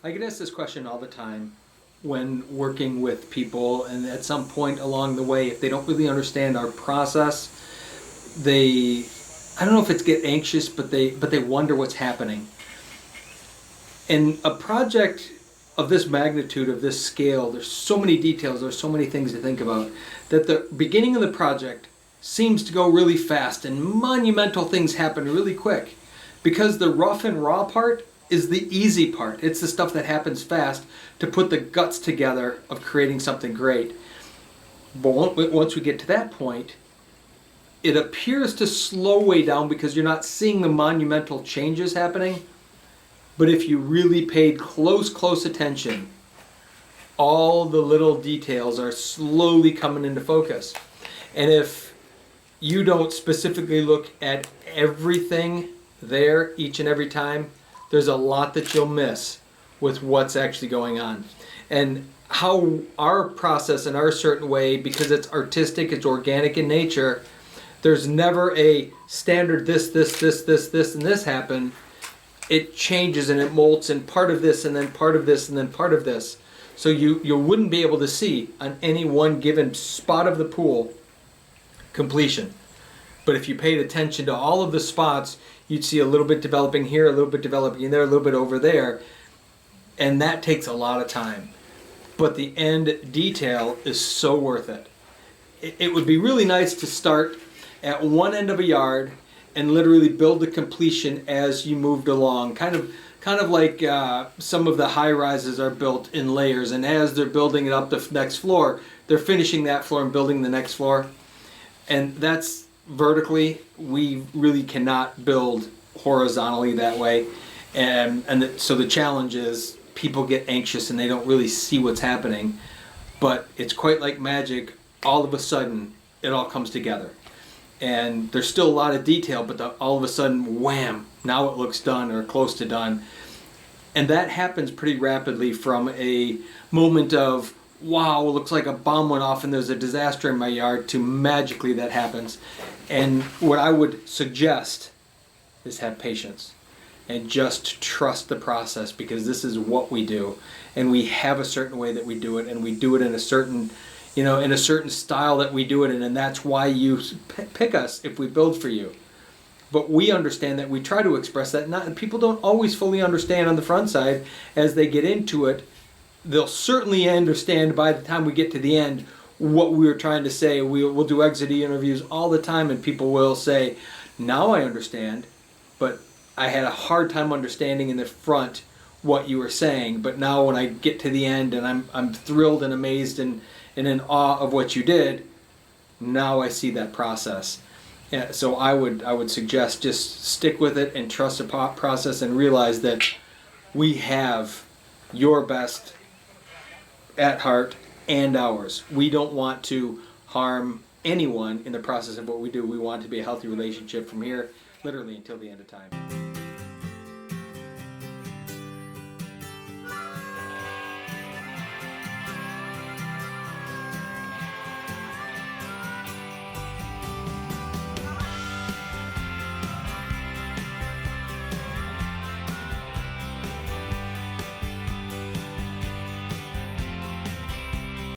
I get asked this question all the time when working with people, and at some point along the way, if they don't really understand our process, they, I don't know if it's get anxious, but they wonder what's happening. In a project of this magnitude, of this scale, there's so many details, there's so many things to think about, that the beginning of the project seems to go really fast and monumental things happen really quick, because the rough and raw part is the easy part. It's the stuff that happens fast to put the guts together of creating something great. But once we get to that point, it appears to slow way down because you're not seeing the monumental changes happening. But if you really paid close attention, all the little details are slowly coming into focus. And if you don't specifically look at everything there each and every time, there's a lot that you'll miss with what's actually going on. And how our process in our certain way, because it's artistic, it's organic in nature, there's never a standard this, and this happen. It changes and it molds, and part of this, and then part of this, and then part of this. So you wouldn't be able to see on any one given spot of the pool completion. But if you paid attention to all of the spots, you'd see a little bit developing here, a little bit developing there, a little bit over there. And that takes a lot of time. But the end detail is so worth it. It would be really nice to start at one end of a yard and literally build the completion as you moved along. Kind of like some of the high rises are built in layers, and as they're building it up the next floor, they're finishing that floor and building the next floor. And that's vertically, we really cannot build horizontally that way. So the challenge is people get anxious and they don't really see what's happening. But it's quite like magic. All of a sudden, it all comes together. And there's still a lot of detail, but all of a sudden, wham, now it looks done or close to done. And that happens pretty rapidly from a moment of, wow, it looks like a bomb went off and there's a disaster in my yard, to magically that happens. And what I would suggest is have patience and just trust the process, because this is what we do. And we have a certain way that we do it, and we do it in a certain in a certain style that we do it in, and that's why you pick us if we build for you. But we understand that, we try to express that. People don't always fully understand on the front side as they get into it. They'll certainly understand by the time we get to the end what we were trying to say. We'll do exit interviews all the time, and people will say, now I understand, but I had a hard time understanding in the front what you were saying. But now when I get to the end and I'm thrilled and amazed and in awe of what you did, now I see that process. Yeah, so I would suggest just stick with it and trust the process, and realize that we have your best at heart and ours. We don't want to harm anyone in the process of what we do. We want it to be a healthy relationship from here, literally until the end of time.